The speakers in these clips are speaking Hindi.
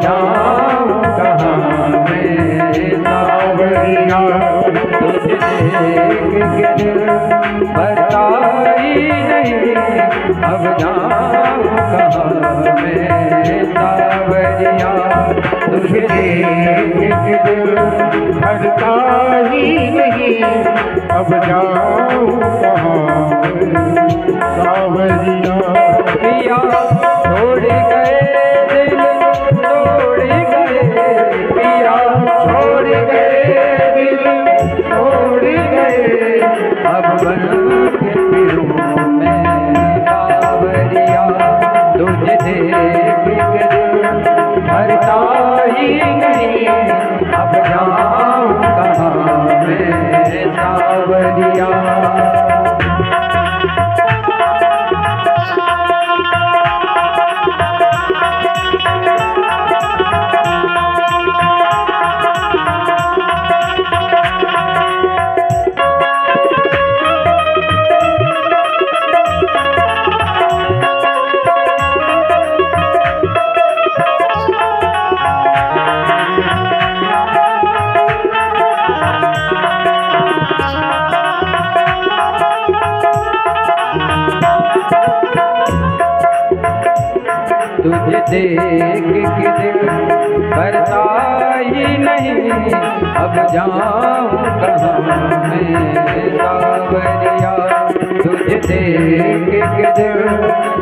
जाऊं कहाँ मैं सावरिया, तुझे देख के दिल भरता ही नहीं, अब जाऊं कहाँ मैं सावरिया, तुझे देख के दिल भरता ही नहीं, अब जाऊं कहाँ सावरिया। पिया छोड़ गए दिल तोड़ गए, पिया छोड़ गए दिल तोड़ गए, अब बन के फिरूं मैं सावरिया, तुझे देख के दिल भरता ही नहीं, अब जाऊं कहाँ मैं सावरिया। तुझे देख के दिल भरता ही नहीं, अब जाऊं कहाँ मैं सावरिया, तुझे देख के दिल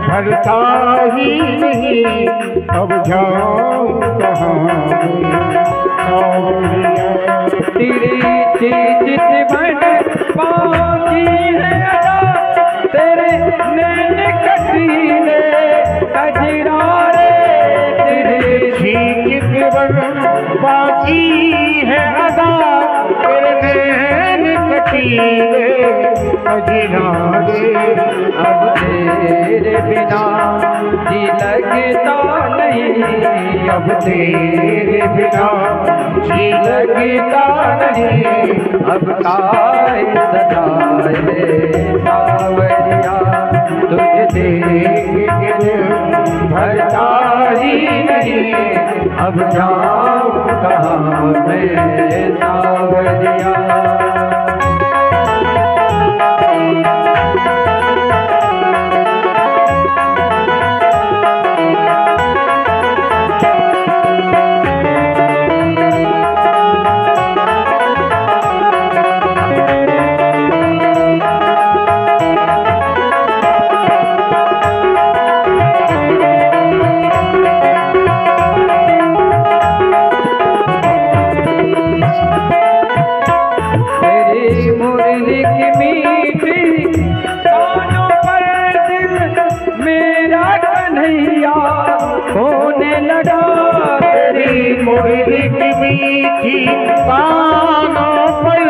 भरता ही नहीं, अब जाऊं कहाँ सावरिया। तेरी चीज बन बाकी है अदा, तेरे नैन कटीले कजरा रे, तेरे चीज बन बाकी है अदा, तेरे नैन कटीले कजरा रे, अब तेरे बिना जी लगता नहीं, अब तेरे बिना जी लगता नहीं, अब काय सदाए सावरिया, तुझे देख के दिल भरता ही नहीं, अब जाऊं कहाँ मैं सावरिया। होने लगा तेरी मुरली की मीठी कानों पर,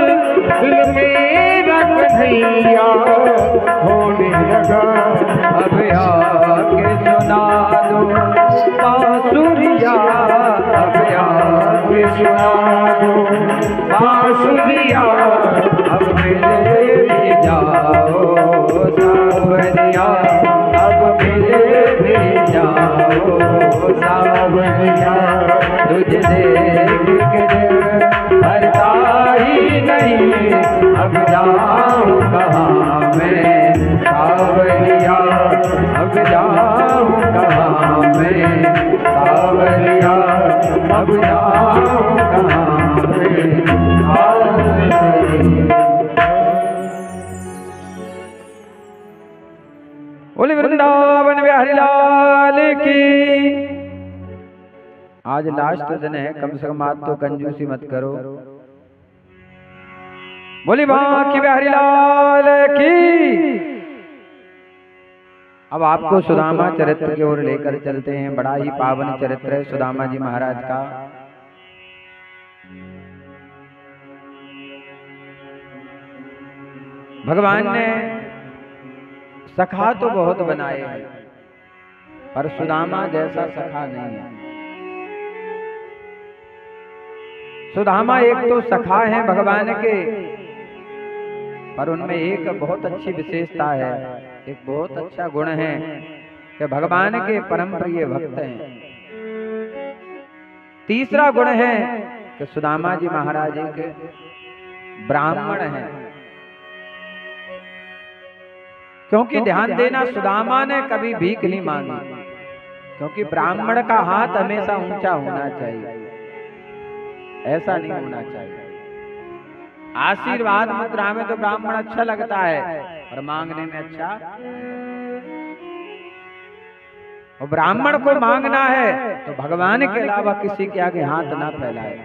दिल मेरा कन्हैया होने लगा, अब आके सुना दो बांसुरिया, अब आके सुना दो बांसुरिया, अब मिले भी जाओ सावरिया, अब मिले भी जाओ सावरिया, तुझे देख के दिल भरता ही नहीं, अब जाऊं कहाँ मैं सावरिया, अब जाऊं कहाँ मैं सावरिया, अब जाऊं कहाँ मैं सावरिया। बोले वृंदावन बिहारी लाल की। आज लास्ट दिन है, कम से कम आज तो कंजूसी मत करो। बोली बांके बिहारी लाल की। अब आपको सुदामा चरित्र की ओर लेकर चलते हैं। बड़ा ही पावन चरित्र है सुदामा जी महाराज का। भगवान ने सखा तो बहुत बनाए हैं, पर सुदामा जैसा सखा नहीं है। सुदामा एक तो सखा है भगवान के, पर उनमें एक बहुत अच्छी विशेषता है, एक बहुत अच्छा गुण है कि भगवान के परम प्रिय भक्त हैं। तीसरा गुण है कि सुदामा जी महाराज के ब्राह्मण हैं। क्योंकि ध्यान देना, सुदामा ने कभी भीख नहीं मांगी, क्योंकि ब्राह्मण का हाथ हमेशा ऊंचा होना चाहिए, ऐसा नहीं होना चाहिए। आशीर्वाद मुद्रा में तो ब्राह्मण अच्छा लगता है, और मांगने में अच्छा। और ब्राह्मण को मांगना है तो भगवान के अलावा किसी के आगे हाथ ना फैलाए।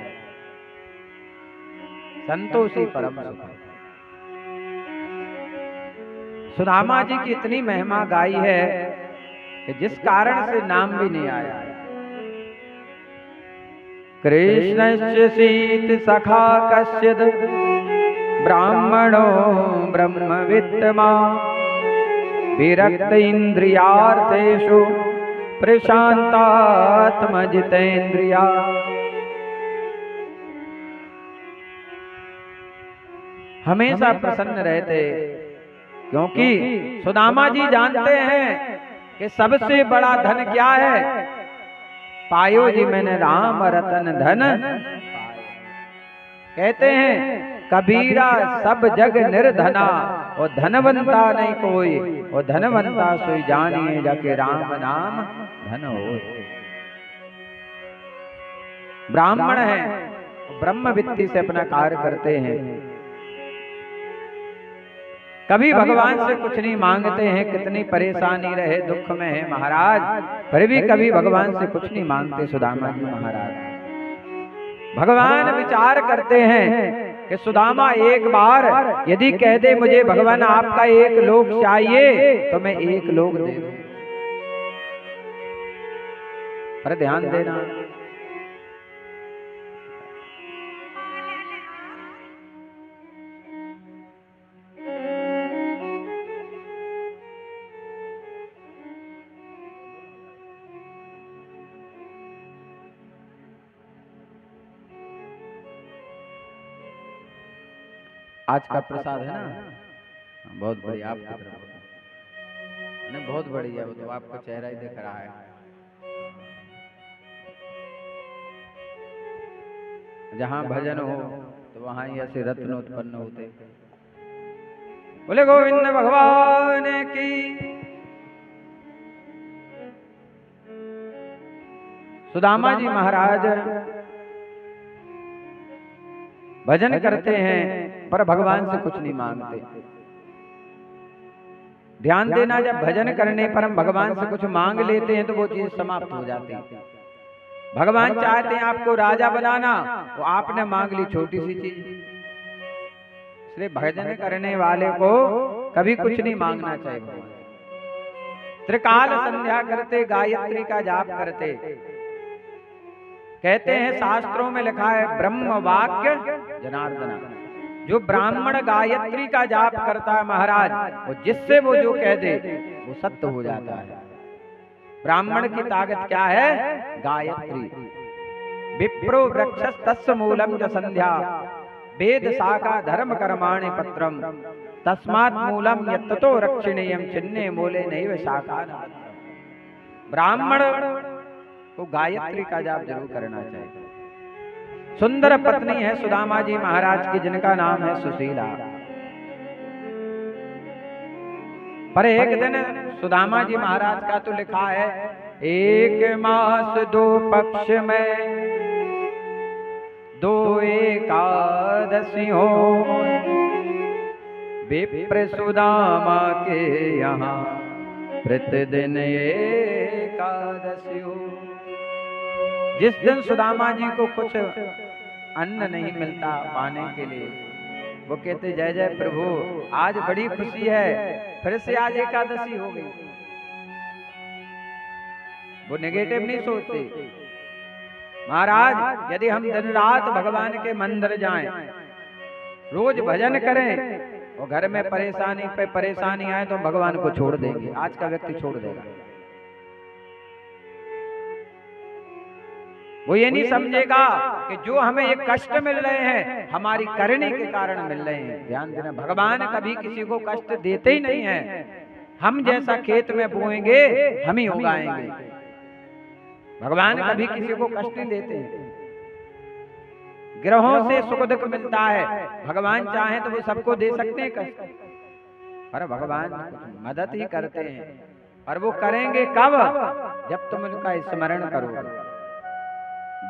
संतोषी परम सुख। सुदामा जी की इतनी महिमा गाई है कि जिस कारण से नाम भी नहीं आया। कृष्णस्य सीत सखा कश्चिद ब्राह्मणो ब्रह्मवित्तमा विरक्त इंद्रियार्थेषु प्रशांतात्म जितेन्द्रिया। हमेशा प्रसन्न रहते, क्योंकि सुदामा जी जानते हैं कि सबसे बड़ा धन क्या है। पायो जी मैंने राम रतन धन, कहते हैं कबीरा सब जग निर्धना, और धनवंता नहीं कोई, और धनवंता सोई जानिए जाके राम नाम धन हो। ब्राह्मण है, ब्रह्म वित्ती से अपना कार्य करते हैं, कभी भगवान से कुछ नहीं मांगते हैं। कितनी परेशानी रहे, दुख में है महाराज, फिर भी कभी भगवान से कुछ नहीं मांगते सुदामा जी महाराज। भगवान विचार करते हैं कि सुदामा एक बार यदि कह दे मुझे भगवान आपका एक लोक चाहिए, तो मैं एक लोक दे दूं। पर ध्यान देना, आज का प्रसाद है ना, बहुत बढ़िया। आपकी तरफ नहीं, बहुत बढ़िया, वो तो आपका चेहरा ही दिख रहा है। जहाँ भजन हो तो वहाँ ही ऐसे रत्न उत्पन्न होते। बोले गोविंद भगवान की। सुदामा जी महाराज भजन करते हैं, पर भगवान से कुछ नहीं मांगते। ध्यान देना, जब भजन करने पर हम भगवान से कुछ मांग लेते हैं तो वो चीज समाप्त हो जाती है। भगवान चाहते हैं आपको राजा बनाना, तो आपने मांग ली छोटी सी चीज। इसलिए भजन करने वाले को कभी कुछ नहीं मांगना चाहिए। त्रिकाल संध्या करते, गायत्री का जाप करते। कहते हैं शास्त्रों में लिखा है ब्रह्म वाक्य जनार्दना। जो ब्राह्मण गायत्री का जाप करता है महाराज, वो जिससे वो जो कह दे वो सत्य हो जाता है। ब्राह्मण की ताकत क्या है? गायत्री। विप्रो वृक्षस् तस्य मूलम च संध्या, वेद शाखा धर्म कर्माणि पत्रम, तस्मात् मूलम यत्ततो रक्षणीयम छिन्ने मूले नैव शाखा। ब्राह्मण को गायत्री का जाप जरूर करना चाहिए। सुंदर पत्नी है सुदामा जी महाराज की, जिनका नाम है सुशीला। पर एक दिन सुदामा जी महाराज का तो लिखा है, एक मास दो पक्ष में दो एकादशी हो, विप्र सुदामा के यहाँ प्रतिदिन एकादशी हो। जिस दिन सुदामा जी को कुछ अन्न नहीं मिलता पाने के लिए, वो कहते जय जय प्रभु, आज बड़ी खुशी है, फिर से आज एकादशी हो गई। वो नेगेटिव नहीं सोचते। महाराज यदि हम दिन रात भगवान के मंदिर जाएं, रोज भजन करें, और घर में परेशानी पे परेशानी आए तो भगवान को छोड़ देंगे। आज का व्यक्ति छोड़ देगा। वो ये नहीं समझेगा कि जो हमें ये कष्ट मिल रहे हैं हमारी करनी के कारण मिल रहे हैं। ध्यान देना, भगवान कभी किसी को कष्ट देते ही नहीं है। हम जैसा खेत में बोएंगे हम ही उगाएंगे। भगवान कभी किसी को कष्ट नहीं देते हैं। ग्रहों से सुख दुख मिलता है। भगवान चाहे तो वो सबको दे सकते हैं कष्ट, पर भगवान मदद ही करते हैं। और वो करेंगे कब? जब तुम उनका स्मरण करोगे,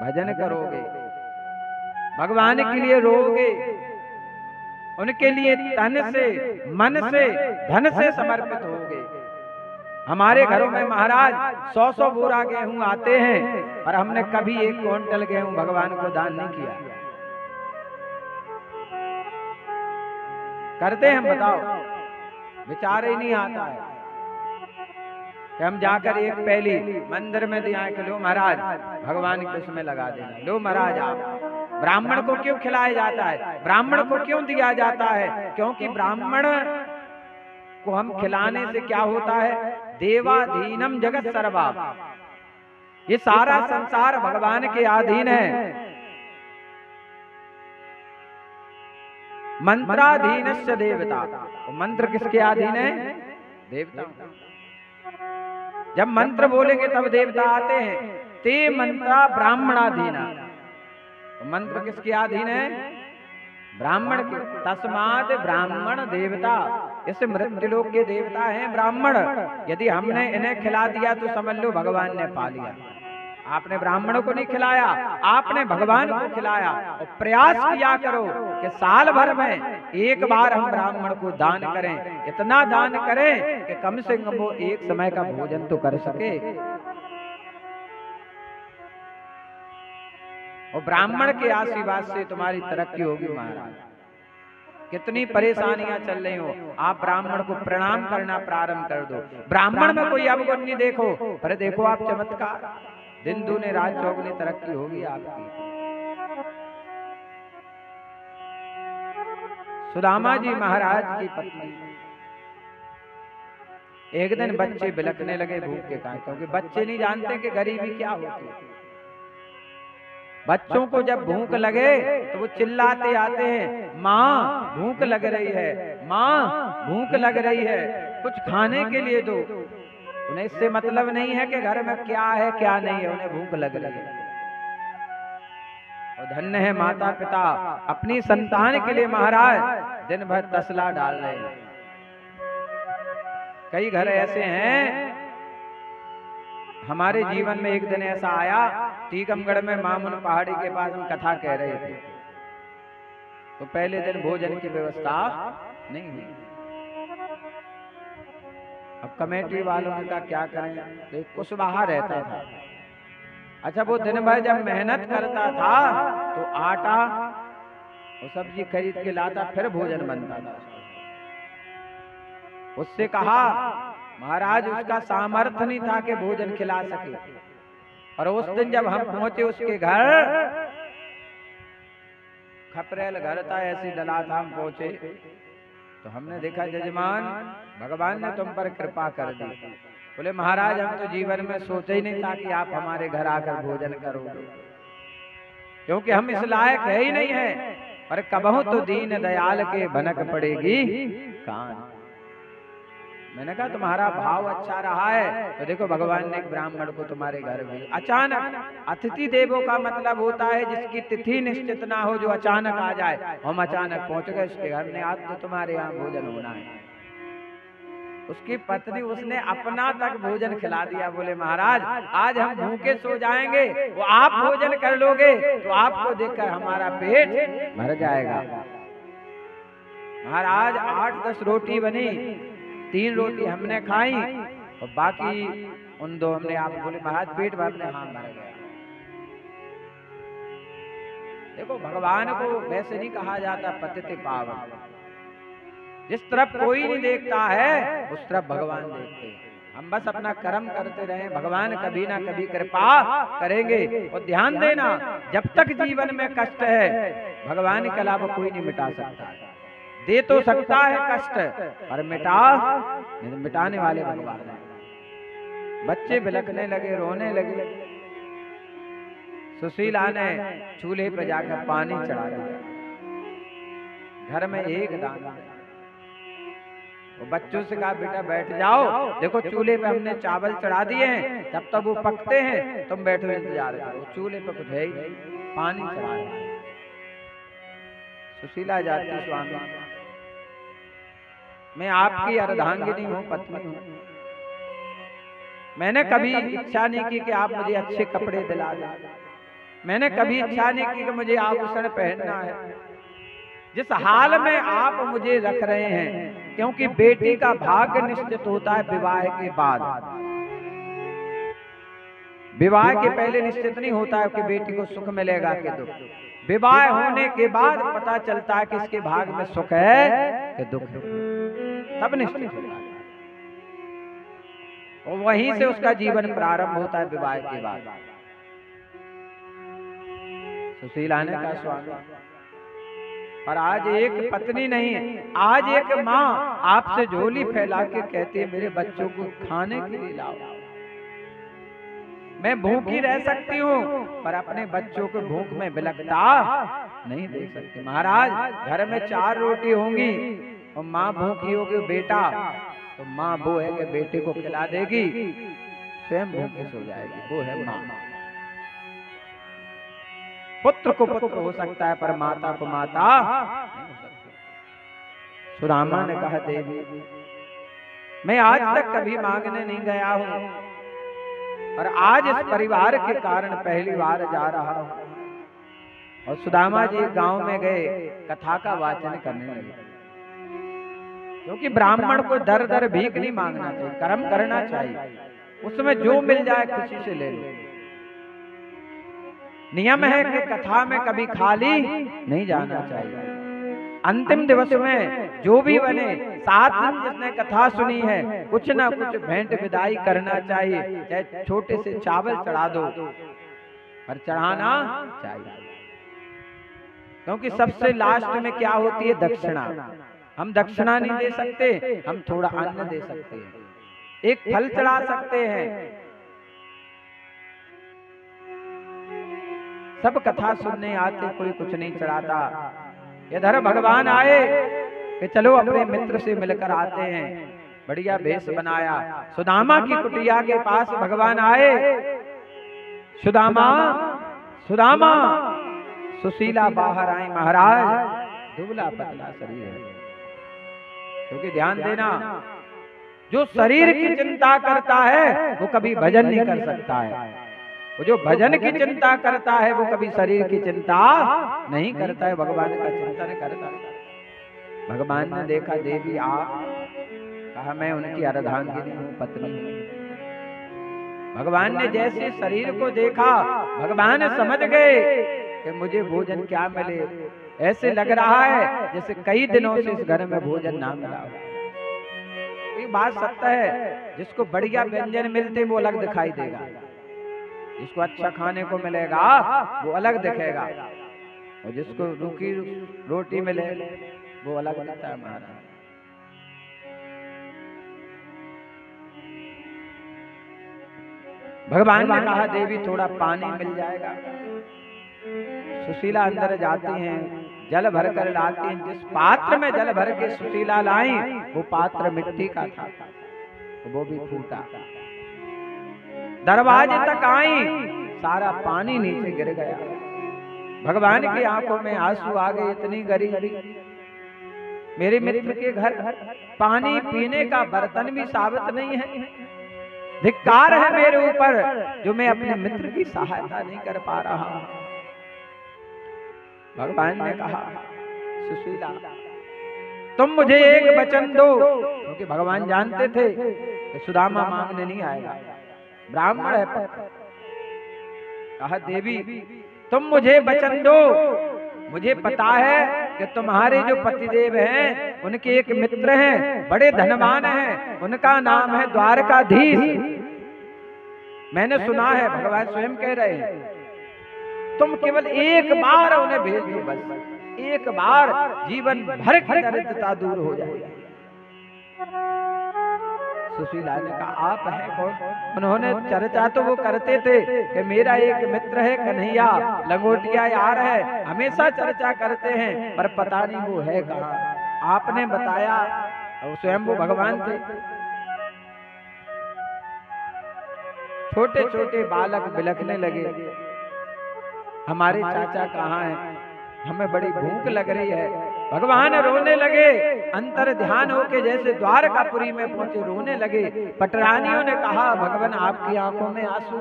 भजन करोगे, भगवान के लिए रोओगे, उनके लिए तन से, मन से, धन से समर्पित होगे। हमारे घरों में महाराज 100-100 बोरा गेहूं आते हैं, पर हमने कभी 1 क्विंटल गेहूं भगवान को दान नहीं किया। करते हैं? बताओ, विचार ही नहीं आता है कि हम जाकर एक पहली मंदिर में दिया कि लो महाराज भगवान के उसमें लगा देना। लो महाराज, आप ब्राह्मण को क्यों खिलाया जाता है? ब्राह्मण को क्यों दिया जाता है? क्योंकि ब्राह्मण को हम खिलाने से क्या होता है? देवाधीनम जगत सर्वा, ये सारा संसार भगवान के अधीन है। मंत्राधीनस्य देवता, मंत्र किसके अधीन है? देवता। जब मंत्र बोलेंगे तब देवता आते हैं। ते मंत्रा ब्राह्मणाधीना, मंत्र किसके अधीन है? ब्राह्मण के। तस्माद ब्राह्मण देवता, इस मृत्युलोक के देवता हैं ब्राह्मण। यदि हमने इन्हें खिला दिया तो समझ लो भगवान ने पा लिया। आपने ब्राह्मणों को नहीं खिलाया, आपने भगवान को खिलाया। और प्रयास किया करो कि साल भर में एक बार हम ब्राह्मण को दान करें। इतना दान करें कि कम से कम वो एक समय का भोजन तो कर सके। और ब्राह्मण के आशीर्वाद से तुम्हारी तरक्की होगी महाराज। कितनी परेशानियां चल रही हो, आप ब्राह्मण को प्रणाम करना प्रारंभ कर दो। ब्राह्मण में कोई अवगुण नहीं देखो, पर देखो आप चमत्कार, दिन दूने रात चौगुनी तरक्की होगी आपकी। सुदामा जी महाराज की पत्नी, एक दिन बच्चे बिलखने लगे भूख के कारण, क्योंकि बच्चे नहीं जानते कि गरीबी क्या होती है। बच्चों को जब भूख लगे तो वो चिल्लाते आते हैं, माँ भूख लग रही है, माँ भूख लग रही है, कुछ खाने के लिए दो। उन्हें इससे मतलब नहीं है कि घर में क्या है क्या नहीं है, उन्हें भूख लग रही है। और धन्य है माता पिता, अपनी संतान के लिए महाराज दिन भर तसला डाल रहे हैं। कई घर ऐसे हैं, हमारे जीवन में एक दिन ऐसा आया, टीकमगढ़ में मामुन पहाड़ी के पास हम कथा कह रहे थे, तो पहले दिन भोजन की व्यवस्था नहीं हुई। अब कमेटी वालों ने कहा क्या करें, तो कुशवाहा रहता था। अच्छा, वो दिन भर जब मेहनत करता था तो आटा और सब्जी खरीद के लाता, फिर भोजन बनता था। उससे कहा महाराज उसका सामर्थ्य नहीं था कि भोजन खिला सके। और उस दिन जब हम पहुंचे उसके घर, खपरेल घर था, ऐसी डला था, हम पहुंचे तो हमने देखा जजमान भगवान ने तुम पर कृपा कर दी। बोले महाराज हम तो जीवन में सोचे ही नहीं था कि आप हमारे घर आकर भोजन करोगे, क्योंकि हम इस लायक है ही नहीं है। पर कबहू तो दीन दयाल के भनक पड़ेगी कान। मैंने कहा तुम्हारा भाव अच्छा रहा है, तो देखो भगवान ने एक ब्राह्मण को तुम्हारे घर में अचानक। अतिथि देवो का मतलब होता है जिसकी तिथि निश्चित ना हो, जो अचानक आ जाए। हम अचानक पहुंच गए उसके घर ने, आज तो तुम्हारे यहाँ भोजन होना है। उसकी पत्नी, उसने अपना तक भोजन खिला दिया। बोले महाराज आज हम भूखे सो जाएंगे, वो आप भोजन कर लोगे तो आपको देखकर हमारा पेट भर जाएगा। महाराज 8-10 रोटी बनी, 3 रोटी हमने खाई और बाकी उन 2 हमने। आप बोले महाराज पेट भरने? हाँ भर गया। देखो भगवान को वैसे नहीं कहा जाता पतित पावन। जिस तरफ कोई नहीं देखता है उस तरफ भगवान देखते हैं। हम बस अपना कर्म करते रहें, भगवान कभी ना कभी कृपा करेंगे। और ध्यान देना, जब तक जीवन में कष्ट है भगवान के अलावा कोई नहीं मिटा सकता। दे तो सकता है कष्ट, पर मिटाने वाले भगवान हैं। बच्चे बिलखने लगे, रोने लगे। सुशीला ने चूल्हे पर जाकर पानी चढ़ा दिया। घर में एक दाना। वो बच्चों से कहा बेटा बैठ जाओ, देखो चूल्हे पे हमने चावल चढ़ा दिए हैं, जब तक वो पकते हैं तुम बैठो इंतजार करो। चूल्हे पे कुछ है ही नहीं, पानी चढ़ा है। सुशीला जाति स्वामी, मैं आपकी अर्धांगिनी हूँ, पत्नी हूँ। मैंने कभी इच्छा नहीं की कि आप मुझे अच्छे कपड़े दिला दें, मैंने कभी इच्छा नहीं की कि मुझे आभूषण पहनना है। जिस हाल में आप मुझे रख रहे हैं, क्योंकि बेटी का भाग्य निश्चित होता है विवाह के बाद, विवाह के पहले निश्चित नहीं होता है कि बेटी को सुख मिलेगा कि दुख। विवाह होने के बाद पता चलता है कि इसके भाग में सुख है कि दुख, तब निश्चित होता है। और वहीं से उसका जीवन प्रारंभ होता है विवाह के बाद। सुशीला ने कहा स्वामी, और आज एक पत्नी नहीं, आज एक माँ आपसे झोली फैला के कहती है मेरे बच्चों को खाने के लिए लाओ। मैं भूखी रह सकती हूँ पर अपने बच्चों को भूख में बिलखता नहीं देख सकती। महाराज घर में 4 रोटी होंगी और माँ भूखी होगी बेटा, तो माँ वो है कि बेटे को खिला देगी, स्वयं भूखी सो जाएगी, वो है माँ। पुत्र को पुत्र हो सकता है पर माता को माता नहीं हो सकती। सुदामा ने कहा देवी, मैं आज तक कभी मांगने नहीं गया हूँ और आज इस परिवार के कारण पहली बार जा रहा हूँ। और सुदामा जी गांव में गए, कथा का वाचन करने लगे, क्योंकि ब्राह्मण को दर दर भीख नहीं मांगना चाहिए, कर्म करना चाहिए, उसमें जो मिल जाए खुशी से ले लो। नियम है कि कथा में कभी खाली नहीं जाना चाहिए। अंतिम दिवस में जो भी बने, 7 दिन जिसने कथा सुनी है, कुछ ना कुछ भेंट विदाई करना चाहिए, चाहे छोटे से चावल चढ़ा दो पर चढ़ाना चाहिए। क्योंकि सबसे लास्ट में क्या होती है? दक्षिणा। हम दक्षिणा नहीं दे सकते, हम थोड़ा अन्न दे सकते हैं, एक फल चढ़ा सकते हैं। सब कथा सुनने आते, कोई कुछ नहीं चढ़ाता। इधर भगवान आए कि चलो अपने मित्र से मिलकर आते हैं, बढ़िया भेष बनाया। सुदामा की कुटिया के पास भगवान आए, सुदामा सुदामा, सुशीला बाहर आई। महाराज दुबला पतला शरीर है, क्योंकि ध्यान देना, जो शरीर की चिंता करता है वो कभी भजन नहीं कर सकता है, वो जो भजन की चिंता करता है वो कभी शरीर की चिंता नहीं करता है, भगवान का चिंतन करता है। भगवान ने देखा देवी आप, कहा मैं उनकी अर्धांगिनी हूँ, पत्नी हूँ। भगवान ने जैसे शरीर को देखा, भगवान समझ गए कि मुझे भोजन क्या मिले। ऐसे लग रहा है जैसे कई दिनों से इस घर में भोजन ना मिला हो। ये बात सत्य है, जिसको बढ़िया व्यंजन मिलते वो अलग दिखाई देगा, जिसको अच्छा खाने को मिलेगा वो अलग दिखेगा, और जिसको रूखी रोटी मिले वो अलग दिखता है। महाराज भगवान ने कहा देवी थोड़ा पानी मिल जाएगा। सुशीला अंदर जाती हैं, जल भर कर लाती हैं। जिस पात्र में जल भर के सुशीला लाई वो पात्र मिट्टी का था, वो भी फूटा। दरवाजे तक आई, सारा पानी नीचे गिर गया। भगवान की आंखों में आंसू आ गए, इतनी गरीबी। मेरे मित्र के घर पानी पीने का बर्तन भी साबित नहीं है। धिक्कार है मेरे ऊपर जो मैं अपने मित्र की सहायता नहीं कर पा रहा हूं। भगवान ने कहा सुशीला तुम मुझे एक वचन दो, क्योंकि भगवान जानते थे कि सुदामा मांगने नहीं आएगा, ब्राह्मण है। कहा देवी तुम मुझे वचन दो, मुझे पता है कि तुम्हारे जो पतिदेव हैं उनके एक मित्र हैं, बड़े धनवान हैं, उनका नाम है द्वारकाधीश। मैंने सुना है, भगवान स्वयं कह रहे हैं, तुम केवल एक बार उन्हें भेज दो, बस एक बार, जीवन भर की दरिद्रता दूर हो जाएगी। सुशीला ने कहा आप हैं कौन? उन्होंने चर्चा तो वो करते थे कि मेरा एक मित्र है कन्हैया, लंगोटिया यार है, हमेशा चर्चा करते हैं, पर पता नहीं वो है कहाँ। आपने बताया, और स्वयं वो भगवान थे। छोटे छोटे बालक बिलखने लगे, हमारे चाचा कहाँ हैं, हमें बड़ी भूख लग रही है। भगवान रोने लगे, अंतर ध्यान होके जैसे द्वारकापुरी में पहुंचे रोने लगे। पटरानियों ने कहा भगवान आपकी आंखों में आंसू।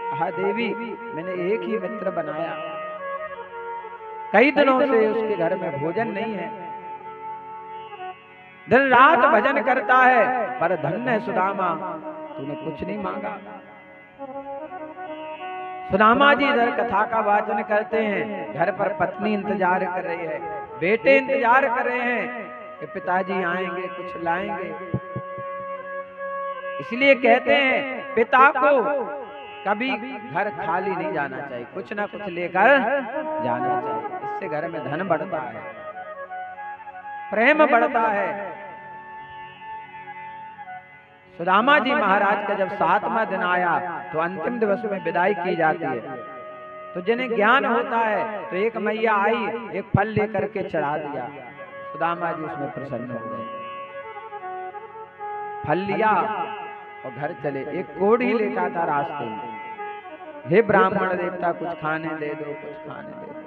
कहा देवी मैंने एक ही मित्र बनाया, कई दिनों से उसके घर में भोजन नहीं है, दिन रात भजन करता है, पर धन्य है सुदामा तूने कुछ नहीं मांगा। सुदामा जी इधर कथा का वाचन करते हैं, घर पर पत्नी इंतजार कर रही है, बेटे इंतजार कर रहे हैं कि पिताजी आएंगे कुछ लाएंगे। इसलिए कहते हैं पिता को कभी घर खाली नहीं जाना चाहिए, कुछ ना कुछ लेकर जाना चाहिए। इससे घर में धन बढ़ता है, प्रेम बढ़ता है। सुदामा जी महाराज का जब 7वां दिन आया तो अंतिम दिवस में विदाई की जाती है। तो जिन्हें ज्ञान होता है तो एक मैया आई, एक फल लेकर के चढ़ा दिया। सुदामा जी उसमें प्रसन्न हो गए, फल लिया और घर चले। एक कोढ़ी लेटा था रास्ते में, हे ब्राह्मण देवता कुछ खाने दे दो, कुछ खाने दे दो।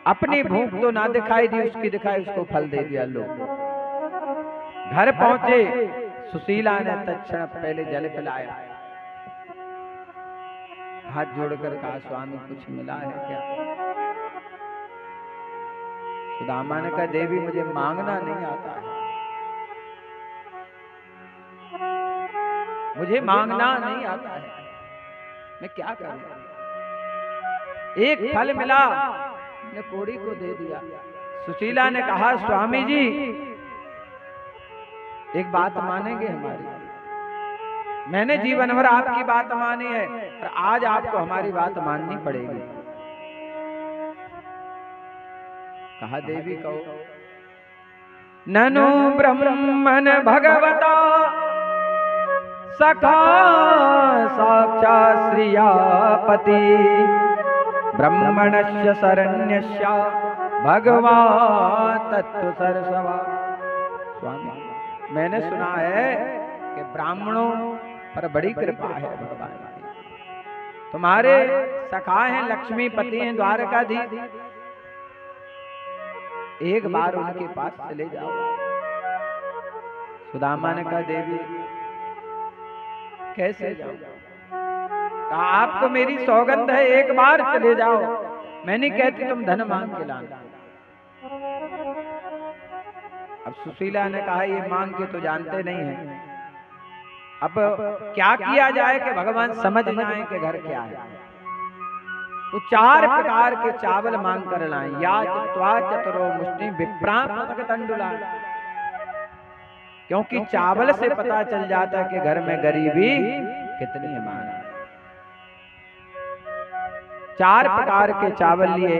अपनी भूख तो ना दिखाई दी, उसकी दिखाई, उसको फल दे दिया। लोग घर पहुंचे, सुशीला ने तत्क्षण पहले जल पिलाया, हाथ जोड़कर कहा स्वामी कुछ मिला है क्या? सुदामा ने कहा देवी मुझे मांगना नहीं आता है, मुझे मांगना नहीं आता है, मैं क्या करूं? एक फल मिला, मैंने कोढ़ी को दे दिया। सुशीला ने कहा स्वामी जी एक बात मानेंगे हमारी? मैंने जीवन भर आपकी बात मानी है, पर आज आपको हमारी बात माननी पड़ेगी। कहा देवी कहो। ननु ब्रह्मन भगवता सखा साक्षात् श्रियापति ब्रह्मणस्य शरण्यस्य भगवान् तत्व सरसवा। स्वामी मैंने सुना है कि ब्राह्मणों पर बड़ी कृपा है भगवान की, तुम्हारे सखा हैं, लक्ष्मीपति हैं, द्वारकाधीश, एक बार उनके पास चले जाओ। सुदामा ने कहा देवी कैसे जाऊं? कहा आपको मेरी सौगंध है, एक बार चले जाओ, मैं नहीं कहती तुम धन मांग के लाना। अब सुशीला ने कहा ये मांग के तो जानते नहीं है, अब क्या किया जाए कि भगवान समझ जाए कि घर क्या है। तो 4 प्रकार के चावल मांग कर लाए, या चित्वा चतुरो मुष्टि विप्रा पृथक तंडुला, क्योंकि चावल से पता चल जाता है कि घर में गरीबी कितनी है। हमारा 4 प्रकार के चावल लिए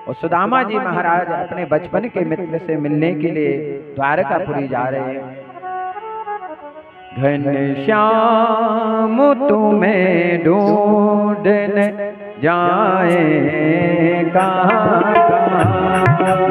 और सुदामा जी महाराज अपने बचपन के मित्र से मिलने के लिए द्वारकापुरी जा रहे हैं। घनश्याम तुम्हें ढूंढने जाए कहाँ कहाँ,